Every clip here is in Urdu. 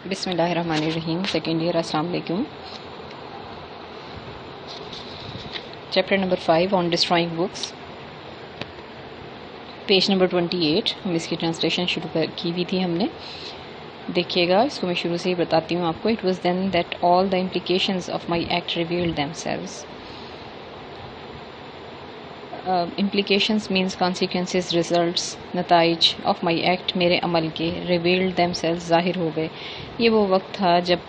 بسم اللہ الرحمن الرحیم. Second year. السلام علیکم. Chapter number 5 on destroying books, page number 28. ہم اس کی ٹرانسلیشن شروع کی ہوئی تھی ہم نے. دیکھیے گا, اس کو میں شروع سے ہی بتاتی ہوں آپ کو. It was then that all the implications of my act revealed themselves. Implications means consequences, results, نتائج آف مائی ایکٹ, میرے عمل کے, ریویلڈ دیم سیلز, ظاہر ہو گئے. یہ وہ وقت تھا جب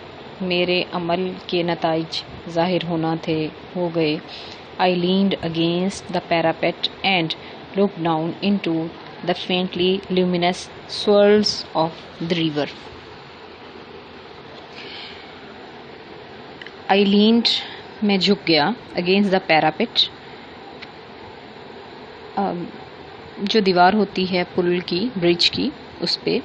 میرے عمل کے نتائج ظاہر ہونا تھے, ہو گئے. I leaned against the parapet and looked down into the faintly luminous swirls of the river. I leaned, میں جھک گیا, against the parapet, جو دیوار ہوتی ہے پل کی, برج کی, اس پہ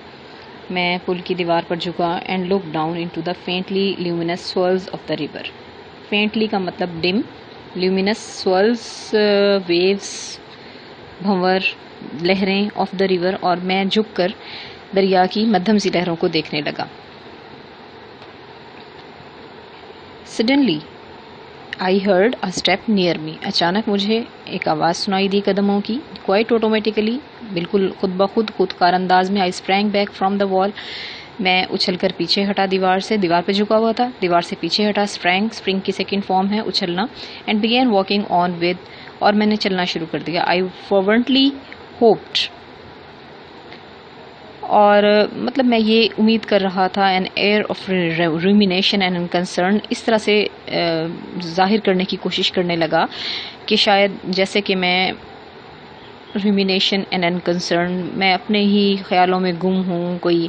میں پل کی دیوار پر جھکا. And look down into the faintly luminous swirls of the river. Faintly کا مطلب ڈم, لیومینس سوئلز ویوز, بھنور, لہریں, آف دا ریور, اور میں جھک کر دریا کی مدھم سی لہروں کو دیکھنے لگا. Suddenly I heard a step near me. اچانک مجھے ایک آواز سنائی دی قدموں کی. quite automatically, بالکل خود بخود, خود کار انداز میں. I sprang back from the wall. میں اچھل کر پیچھے ہٹا دیوار سے. دیوار پہ جھکا ہوا تھا, دیوار سے پیچھے ہٹا. spring کی سیکنڈ فارم ہے اچھلنا. and began walking on with, اور میں نے چلنا شروع کر دیا. I fervently hoped, اور مطلب میں یہ امید کر رہا تھا, an air of rumination and concern, اس طرح سے ظاہر کرنے کی کوشش کرنے لگا کہ شاید جیسے کہ میں rumination and concern, میں اپنے ہی خیالوں میں گم ہوں, کوئی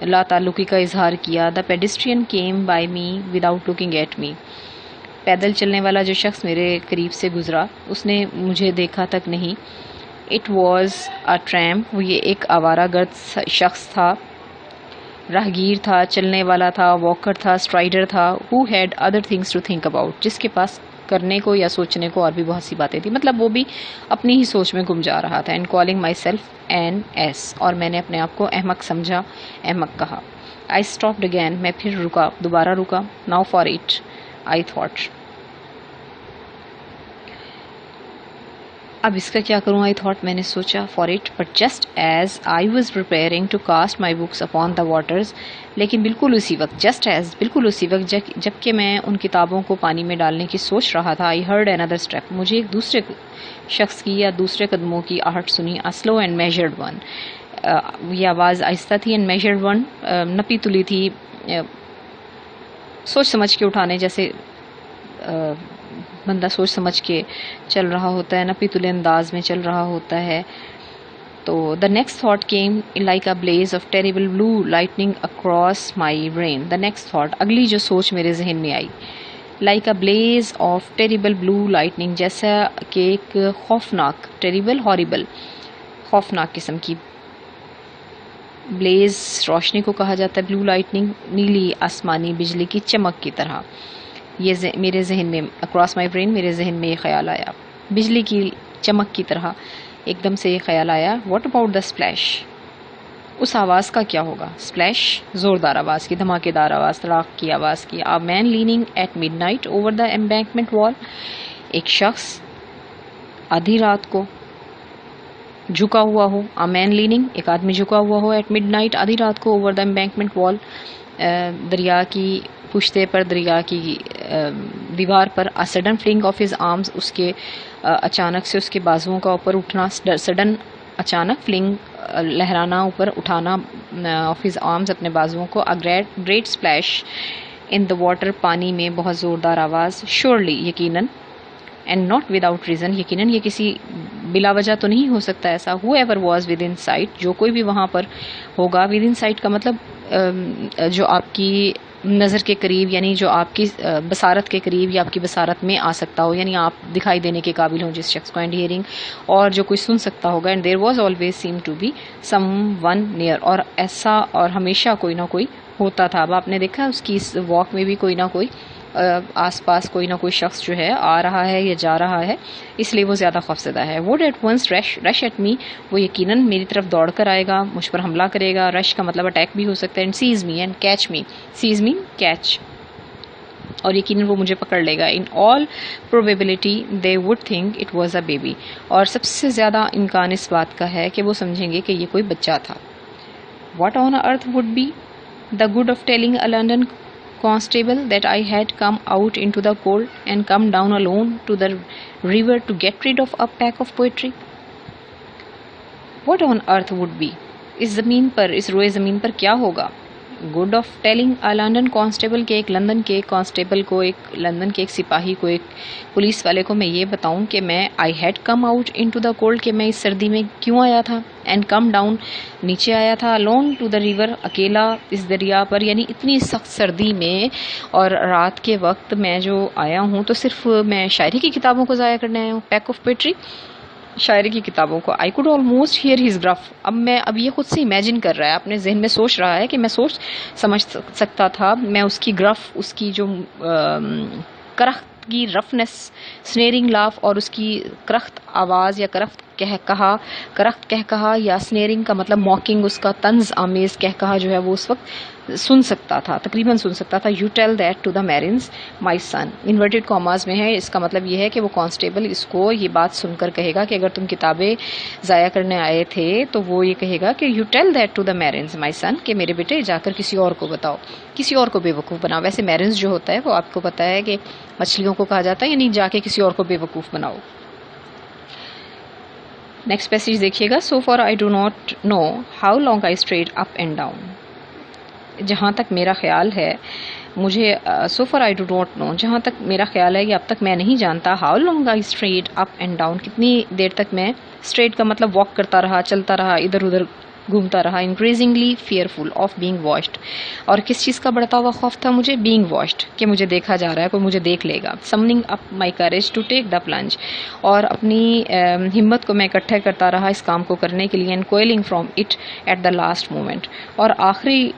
لا تعلقی کا اظہار کیا. The pedestrian came by me without looking at me. پیدل چلنے والا جو شخص میرے قریب سے گزرا, اس نے مجھے دیکھا تک نہیں. It was a tramp. وہ یہ ایک آوارہ گرد شخص تھا, راہگیر تھا, چلنے والا تھا, واکر تھا, اسٹرائڈر تھا. who had other things to think about. جس کے پاس کرنے کو یا سوچنے کو اور بھی بہت سی باتیں تھیں. مطلب وہ بھی اپنی ہی سوچ میں گم جا رہا تھا. and calling myself an ass. اور میں نے اپنے آپ کو احمق سمجھا, احمق کہا. I stopped again. میں پھر رکا, دوبارہ رکا. now for it, I thought. اب اس کا کیا کروں, I thought, میں نے سوچا. for it, but just as I was preparing to cast my books upon the waters. لیکن بالکل اسی وقت, just as, بالکل اسی وقت جب کہ میں ان کتابوں کو پانی میں ڈالنے کی سوچ رہا تھا. I heard another step. مجھے ایک دوسرے شخص کی یا دوسرے قدموں کی آہٹ سنی. a slow and measured one. یہ آواز آہستہ تھی. and measured one, نپی تلی تھی, سوچ سمجھ کے اٹھانے جیسے بندہ سوچ سمجھ کے چل رہا ہوتا ہے, نپی تلے انداز میں چل رہا ہوتا ہے. تو the next thought came like a blaze of terrible blue lightning across my brain. the next thought, اگلی جو سوچ میرے ذہن میں آئی, like a blaze of terrible blue lightning, جیسا کہ ایک خوفناک, terrible, horrible, خوفناک قسم کی. blaze روشنی کو کہا جاتا ہے, blue lightning نیلی آسمانی بجلی کی چمک کی طرح. یہ میرے ذہن میں, اکراس مائی برین, میرے ذہن میں یہ خیال آیا, بجلی کی چمک کی طرح ایک دم سے یہ خیال آیا. What about the splash. اس آواز کا کیا ہوگا. اسپلیش, زوردار آواز کی, دھماکے دار آواز, تڑاک کی آواز کی. a man leaning at midnight over the embankment wall. ایک شخص آدھی رات کو جھکا ہوا ہو. a man leaning, ایک آدمی جھکا ہوا ہو, at midnight, آدھی رات کو, over the embankment wall, دریا کی پشتے پر, دریا کی دیوار پر. a sudden fling of his arms, اس کے اچانک سے اس کے بازوؤں کا اوپر اٹھنا. sudden, اچانک, fling, لہرانا, اوپر اٹھانا, of his arms, اپنے بازوؤں کو. a great splash in the water, پانی میں بہت زوردار آواز. surely, یقیناً, and not without reason, یقیناً یہ کسی بلا وجہ تو نہیں ہو سکتا ایسا. whoever was within sight, جو کوئی بھی وہاں پر ہوگا. within sight کا مطلب جو آپ کی نظر کے قریب, یعنی جو آپ کی بصارت کے قریب یا آپ کی بصارت میں آ سکتا ہو, یعنی آپ دکھائی دینے کے قابل ہوں جس شخص کو. اینڈ ہیئرنگ, اور جو کوئی سن سکتا ہوگا. And there was always seem to be someone near, اور ایسا اور ہمیشہ کوئی نہ کوئی ہوتا تھا. اب آپ نے دیکھا اس کی اس واک میں بھی کوئی نہ کوئی آس پاس کوئی نہ کوئی شخص جو ہے آ رہا ہے یا جا رہا ہے، اس لیے وہ زیادہ خوفزدہ ہے. would at once rush at me، وہ یقیناً میری طرف دوڑ کر آئے گا، مجھ پر حملہ کرے گا. رش کا مطلب اٹیک بھی ہو سکتا ہے. and seize me and catch me، seize me catch، اور یقیناً وہ مجھے پکڑ لے گا. in all probability they would think it was a baby، اور سب سے زیادہ امکان اس بات کا ہے کہ وہ سمجھیں گے کہ یہ کوئی بچہ تھا. what on earth would be the good of telling a London constable that I had come out into the cold and come down alone to the river to get rid of a pack of poetry؟ what on earth would be، اس زمین پر، اس روئے زمین پر کیا ہوگا؟ Good of telling a London constable, کے ایک لندن کے ایک کانسٹیبل کو، ایک لندن کے ایک سپاہی کو، ایک پولیس والے کو میں یہ بتاؤں کہ میں I had come out into the cold، کہ میں اس سردی میں کیوں آیا تھا. and come down، نیچے آیا تھا. alone to the river، اکیلا اس دریا پر، یعنی اتنی سخت سردی میں اور رات کے وقت میں جو آیا ہوں تو صرف میں شاعری کی کتابوں کو ضائع کرنے آیا ہوں. پیک آف پوئٹری، شاعری کی کتابوں کو. I could almost hear his gruff، اب یہ خود سے امیجن کر رہا ہے، اپنے ذہن میں سوچ رہا ہے کہ میں سمجھ سکتا تھا میں اس کی گرف، اس کی جو کرخت کی رفنس، سنیرنگ لاف، اور اس کی کرخت آواز یا کرخت کہا یا سنیرنگ کا مطلب موکنگ، اس کا طنز آمیز کہا جو ہے وہ اس وقت سن سکتا تھا، تقریباً سن سکتا تھا. You tell that to the marines my son, inverted commas میں ہے. اس کا مطلب یہ ہے کہ وہ کانسٹیبل اس کو یہ بات سن کر کہے گا کہ اگر تم کتابیں ضائع کرنے آئے تھے تو وہ یہ کہے گا کہ you tell that to the marines my son, کہ میرے بیٹے جا کر کسی اور کو بتاؤ، کسی اور کو بے وقوف بناؤ. ویسے میرینز جو ہوتا ہے وہ آپ کو پتہ ہے کہ مچھلیوں کو کہا جاتا ہے، یعنی جا کے کسی اور کو بے وقوف بناؤ. نیکسٹ پیسیج دیکھیے گا. So far I do not know how long I strode up and down, جہاں تک میرا خیال ہے مجھے، so far I do not know, جہاں تک میرا خیال ہے کہ اب تک میں نہیں جانتا، how long I strode up and down, کتنی دیر تک میں، اسٹریٹ کا مطلب واک کرتا رہا، چلتا رہا، ادھر ادھر گھومتا رہا. Increasingly fearful of being watched, اور کس چیز کا بڑھتا ہوا خوف تھا مجھے؟ بینگ واچڈ، کہ مجھے دیکھا جا رہا ہے، کوئی مجھے دیکھ لے گا. Summoning up my courage to take the plunge, اور اپنی ہمت کو میں اکٹھا کرتا رہا اس کام کو کرنے کے لیے. And quailing from it at the last moment, اور آخری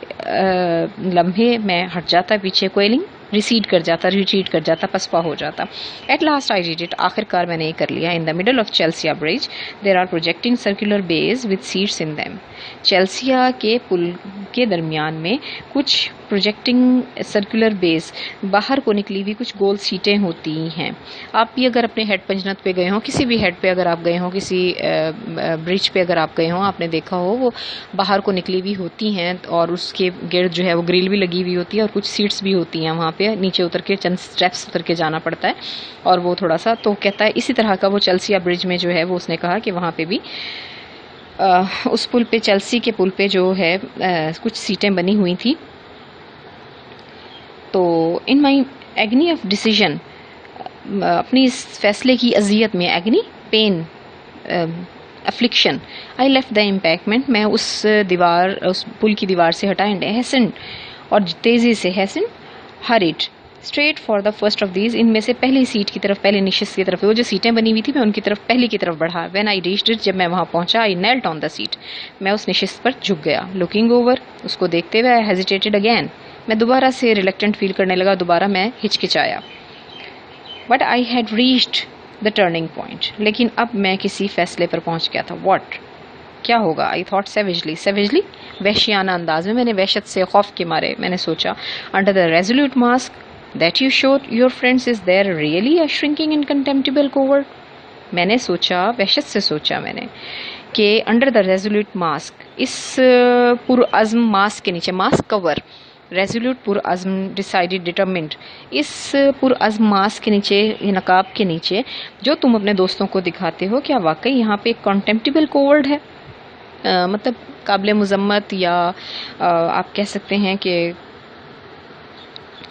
لمحے میں ہٹ جاتا پیچھے. کوئلنگ ریسیڈ کر جاتا، ریٹریٹ کر جاتا، پسپا ہو جاتا. At last I did it, آخر کار میں نے یہ کر لیا. In the middle of Chelsea bridge there are projecting circular bays with seats in them, Chelsea کے پل کے درمیان میں کچھ پروجیکٹنگ سرکولر بیز، باہر کو نکلی ہوئی کچھ گول سیٹیں ہوتی ہیں. آپ بھی اگر اپنے ہیڈ پنجنت پہ گئے ہوں، کسی بھی ہیڈ پہ اگر آپ گئے ہوں، کسی برج پہ اگر آپ گئے ہوں، آپ نے دیکھا ہو وہ باہر کو نکلی ہوئی ہوتی ہیں، اور اس کے گرد جو ہے وہ گرل بھی لگی ہوئی ہوتی ہے، اور کچھ سیٹس بھی ہوتی ہیں وہاں پہ. نیچے اتر کے چند اسٹیپس اتر کے جانا پڑتا ہے، اور وہ تھوڑا سا، تو کہتا ہے اسی طرح کا وہ چیلسیا برج میں جو ہے وہ اس نے کہا کہ وہاں پہ بھی اس پل پہ، چیلسی کے پل پہ جو ہے کچھ سیٹیں بنی ہوئی تھی. تو in my agony of decision, اپنی اس فیصلے کی اذیت میں، agony pain, affliction, I left the embankment, میں اس پل کی دیوار سے ہٹا. اینڈ ہیسن، اور تیزی سے، hasten hurried straight for the first of these, ان میں سے پہلی سیٹ کی طرف، پہلی نشست کی طرف، وہ جو سیٹیں بنی ہوئی تھی میں ان کی طرف، پہلی کی طرف بڑھا. وین آئی ریچڈ اٹ، جب میں وہاں پہنچا، آئی نیلٹ آن دا سیٹ، میں اس نشست پر جھک گیا. لوکنگ اوور، اس کو دیکھتے ہوئے، آئی ہیزیٹیٹڈ اگین، میں دوبارہ سے ریلیکٹنٹ فیل کرنے لگا، دوبارہ میں ہچکچایا. But I had reached the turning point, لیکن اب میں کسی فیصلے پر پہنچ گیا تھا. واٹ، کیا ہوگا؟ آئی تھاٹ سیویجلی، وحشیانہ انداز میں، میں نے وحشت سے، خوف کے مارے میں نے سوچا. Under the resolute mask that you showed your friends, is there really a shrinking and contemptible coward؟ میں نے سوچا، وحشت سے سوچا میں نے کہ انڈر دا ریزولوٹ ماسک، اس پرعزم ماسک کے نیچے، ماسک کور، ریزولوٹ پرعزم، ڈیسائیڈڈ، ڈٹرمنڈ، اس پرعزم ماسک کے نیچے، نقاب کے نیچے جو تم اپنے دوستوں کو دکھاتے ہو، کیا واقعی یہاں پہ ایک کنٹمپٹیبل کوورڈ ہے؟ مطلب قابل مذمت، یا آپ کہہ سکتے ہیں کہ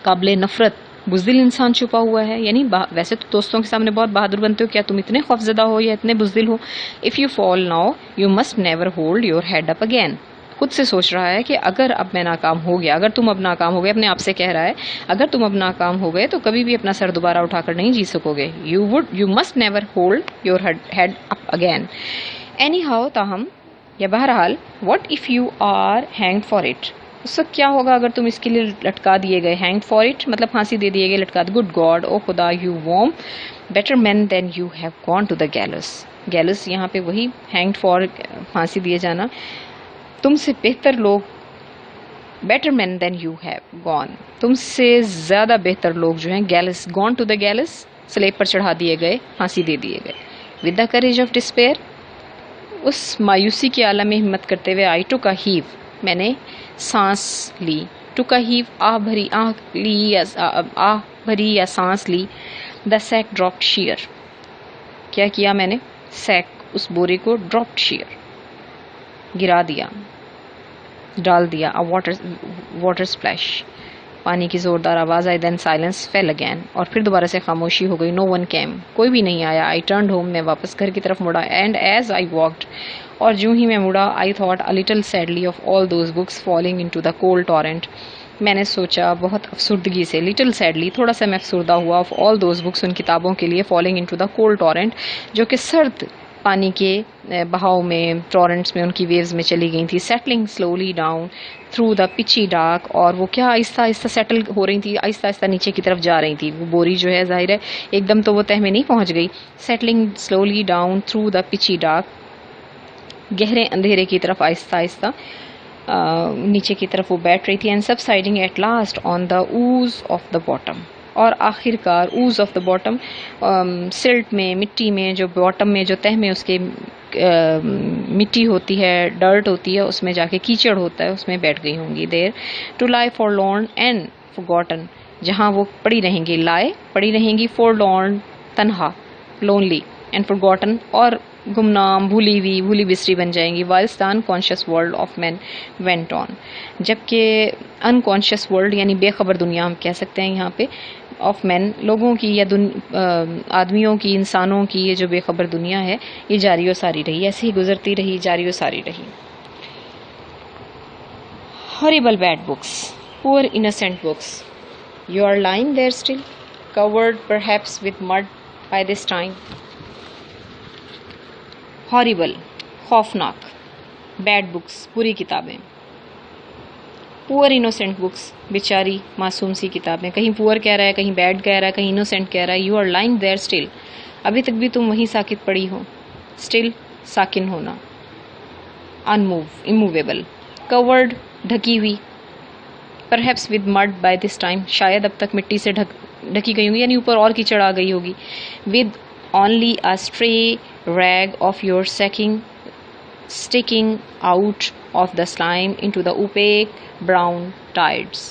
قابل نفرت، بزدل انسان چھپا ہوا ہے. یعنی ویسے تو دوستوں کے سامنے بہت بہادر بنتے ہو، کیا تم اتنے خوفزدہ ہو یا اتنے بزدل ہو؟ If you fail now you must never hold your head up again. خود سے سوچ رہا ہے کہ اگر اب میں ناکام ہو گیا، اگر تم اب ناکام ہو گئے، اپنے آپ سے کہہ رہا ہے اگر تم اب ناکام ہو گئے تو کبھی بھی اپنا سر دوبارہ اٹھا کر نہیں جی سکو گے. You must never hold your head up again. Anyhow, تاہم یا بہرحال، what if you are hanged for it, اس وقت کیا ہوگا اگر تم اس کے لیے لٹکا دیے گئے, ہینگڈ فار اٹ مطلب پھانسی دے دیے گئے, لٹکا دی. گڈ گاڈ, او خدا, you were better men then you have gone to the gallows. Gallows یہاں پہ وہی ہینگڈ فار پھانسی دیے جانا. تم سے بہتر لوگ, better men then you have gone, تم سے زیادہ بہتر لوگ جو ہیں, گیلس, گون ٹو دا گیلس, سلیب پر چڑھا دیے گئے, پھانسی دے دیے گئے. With the courage of despair, اس مایوسی کے عالم میں ہمت کرتے ہوئے, آئی ٹوک اے ہیو, میں نے سانس لی. ٹوک اے ہیو, آہ بھری, آہ بھری یا سانس لی. دا سیک ڈراپڈ شیئر, کیا کیا میں نے, سیک اس بورے کو, ڈراپڈ شیئر گرا دیا, ڈال دیا. واٹر سپلیش, پانی کی زوردار آواز آئی. دین سائلنس فیل اگین, اور پھر دوبارہ سے خاموشی ہو گئی. نو ون کیم, کوئی بھی نہیں آیا. آئی ٹرنڈ ہوم, میں واپس گھر کی طرف مڑا. اینڈ ایز آئی واکڈ, اور جو ہی میں مڑا, I thought a little sadly of all those books falling into the cold torrent, میں نے سوچا بہت افسردگی سے, لٹل سیڈلی تھوڑا سا میں افسردہ ہوا, آف آل دوز بکس ان کتابوں کے لیے, falling into the cold torrent جو کہ سرد پانی کے بہاؤ میں, ٹورنٹس میں, ان کی ویوز میں چلی گئی تھی. Settling slowly down through the pitchy dark, اور وہ کیا آہستہ آہستہ سیٹل ہو رہی تھی, آہستہ آہستہ نیچے کی طرف جا رہی تھی. وہ بوری جو ہے ظاہر ہے ایک دم تو وہ تہ میں نہیں پہنچ گئی. Settling slowly down through the pitchy dark, گہرے اندھیرے کی طرف آہستہ آہستہ نیچے کی طرف وہ بیٹھ رہی تھی. And subsiding at last on the ooze of the bottom, اور آخر کار ooze of the bottom, silt میں, مٹی میں, جو باٹم میں, جو تہ میں اس کے مٹی ہوتی ہے, ڈرٹ ہوتی ہے, اس میں جا کے کیچڑ ہوتا ہے, اس میں بیٹھ گئی ہوں گی. There to lie forlorn and forgotten, جہاں وہ پڑی رہیں گی, لائے پڑی رہیں گی, فور لارن تنہا, لونلی, اینڈ فورگاٹن اور گمنام, بھولی بسری بن جائیں گی. Whilst the unconscious world of men went on, جبکہ انکانشیس ورلڈ یعنی بے خبر دنیا ہم کہہ سکتے ہیں یہاں پہ, آف مین لوگوں کی یا آدمیوں کی, انسانوں کی, یہ جو بے خبر دنیا ہے یہ جاری و ساری رہی, ایسے ہی گزرتی رہی, جاری و ساری رہی. ہاریبل بیڈ بکس, پور innocent books, you are lying there still, covered perhaps with mud by this time. Horrible, خوفناک, بیڈ بکس, بری کتابیں. پور innocent books, بیچاری معصوم سی کتابیں. کہیں پور کہہ رہا ہے, کہیں بیڈ کہہ رہا ہے, کہیں innocent کہہ رہا ہے. You are lying there still, ابھی تک بھی تم وہیں ساکت پڑی ہو. اسٹل, ساکن ہونا. immovable, covered, ڈھکی ہوئی. perhaps with mud by this time, شاید اب تک مٹی سے ڈھکی گئی ہوگی, یعنی اوپر اور کیچڑ آ گئی ہوگی. with only a stray rag of your sacking sticking out of the slime into the opaque brown tides.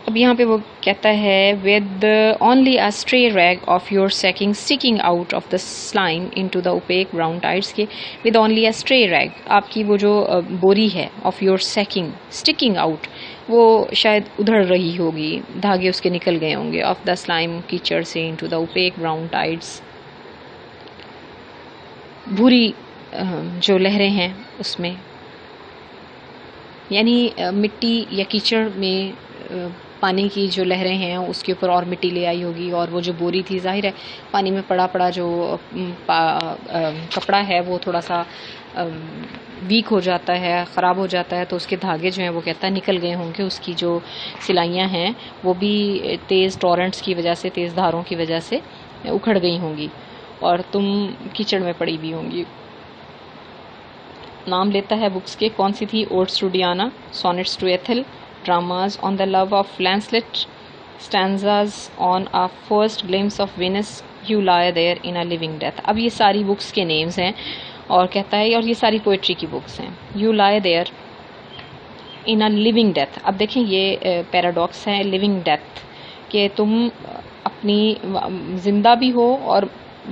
اب یہاں پہ وہ کہتا ہے with only a stray rag of your sacking sticking out of the slime into the opaque brown tides کے with only a stray rag, آپ کی وہ جو بوری ہے of your sacking sticking out, وہ شاید ادھڑ رہی ہوگی, دھاگے اس کے نکل گئے ہوں گے, of the slime کیچڑ سے into the opaque brown tides, بھوری جو لہریں ہیں اس میں, یعنی مٹی یا کیچڑ میں پانی کی جو لہریں ہیں اس کے اوپر اور مٹی لے آئی ہوگی, اور وہ جو بوری تھی ظاہر ہے پانی میں پڑا جو کپڑا ہے وہ تھوڑا سا ویک ہو جاتا ہے, خراب ہو جاتا ہے, تو اس کے دھاگے جو ہیں وہ کہتا ہے نکل گئے ہوں گے, اس کی جو سلائیاں ہیں وہ بھی تیز ٹورنٹس کی وجہ سے, تیز دھاروں کی وجہ سے اکھڑ گئی ہوں گی, اور تم کیچڑ میں پڑی بھی ہوں گی. نام لیتا ہے بکس کے, کون سی تھی, odes to Diana, sonnets to Ethel, dramas on the love of Lancelot, stanzas on a first glimpse of Venus, you lie there in a living death. اب یہ ساری بکس کے نیمز ہیں, اور کہتا ہے, اور یہ ساری پوئٹری کی بکس ہیں. You lie there in a living death. اب دیکھیں یہ پیراڈاکس ہے, لیونگ ڈیتھ, کہ تم اپنی زندہ بھی ہو اور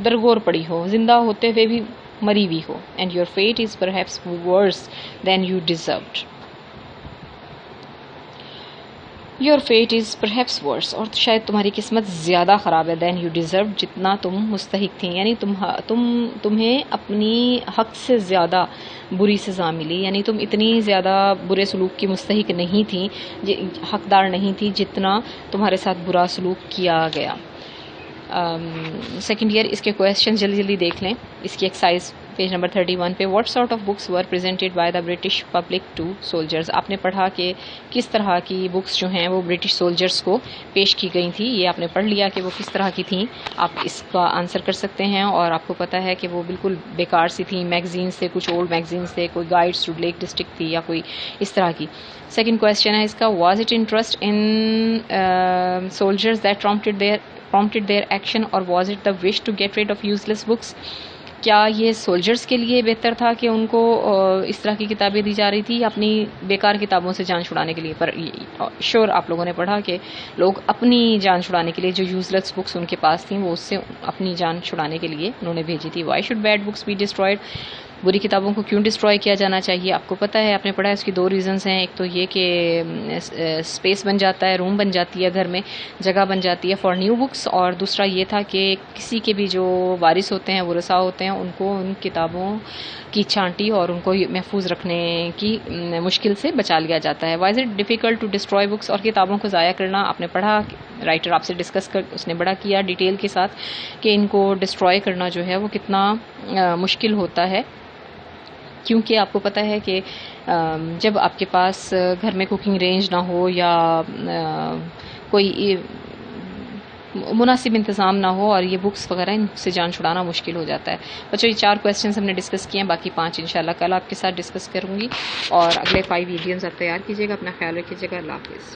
درگور پڑی ہو, زندہ ہوتے ہوئے بھی مری بھی ہو. And your fate is perhaps worse than you deserved. Your fate is perhaps worse, اور شاید تمہاری قسمت زیادہ خراب ہے, دین یو ڈیزرو, جتنا تم مستحق تھیں, یعنی تمہیں اپنی حق سے زیادہ بری سزا ملی, یعنی تم اتنی زیادہ برے سلوک کی مستحق نہیں تھیں, حقدار نہیں تھی, جتنا تمہارے ساتھ برا سلوک کیا گیا. سیکنڈ ایئر, اس کے کویشچن جلدی دیکھ لیں, اس کی ایکسرسائز پیج نمبر 31 پہ what sort of books were presented by the British public to soldiers. آپ نے پڑھا کہ کس طرح کی بکس جو ہیں وہ برٹش سولجرز کو پیش کی گئی تھیں. یہ آپ نے پڑھ لیا کہ وہ کس طرح کی تھیں. آپ اس کا آنسر کر سکتے ہیں اور آپ کو پتہ ہے کہ وہ بالکل بیکار سی تھیں. میگزینس تھے, کچھ اولڈ میگزینس تھے, کوئی گائیڈس ٹو لیک ڈسٹرکٹ تھی یا کوئی اس طرح کی. سیکنڈ کویشچن ہے اس کا, was it interest in soldiers that prompted their action or was it the wish to get rid of useless books. کیا یہ سولجرز کے لیے بہتر تھا کہ ان کو اس طرح کی کتابیں دی جا رہی تھی یا اپنی بیکار کتابوں سے جان چھڑانے کے لیے؟ پر شور آپ لوگوں نے پڑھا کہ لوگ اپنی جان چھڑانے کے لیے جو یوزلیس بکس ان کے پاس تھیں وہ اس سے اپنی جان چھڑانے کے لیے انہوں نے بھیجی تھی. Why should bad books be destroyed. بری کتابوں کو کیوں ڈسٹروائے کیا جانا چاہیے؟ آپ کو پتہ ہے, آپ نے پڑھا ہے اس کی دو ریزنز ہیں. ایک تو یہ کہ اسپیس بن جاتا ہے, روم بن جاتی ہے, گھر میں جگہ بن جاتی ہے فار نیو بکس, اور دوسرا یہ تھا کہ کسی کے بھی جو وارث ہوتے ہیں, ورثاء ہوتے ہیں, ان کو ان کتابوں کی چھانٹی اور ان کو محفوظ رکھنے کی مشکل سے بچا لیا جاتا ہے. Why is it difficult to destroy books. اور کتابوں کو ضائع کرنا آپ نے پڑھا, رائٹر آپ سے ڈسکس کر اس نے بڑا کیا ڈیٹیل کے ساتھ کہ ان کو ڈسٹروائے کرنا جو ہے وہ کتنا مشکل ہوتا ہے, کیونکہ آپ کو پتہ ہے کہ جب آپ کے پاس گھر میں کوکنگ رینج نہ ہو یا کوئی مناسب انتظام نہ ہو اور یہ بکس وغیرہ ان سے جان چھڑانا مشکل ہو جاتا ہے. بچوں یہ 4 کویسچنس ہم نے ڈسکس کیے ہیں, باقی 5 انشاءاللہ کل آپ کے ساتھ ڈسکس کروں گی, اور اگلے 5 ویڈیوز آپ تیار کیجیے گا. اپنا خیال رکھیے گا. اللہ حافظ.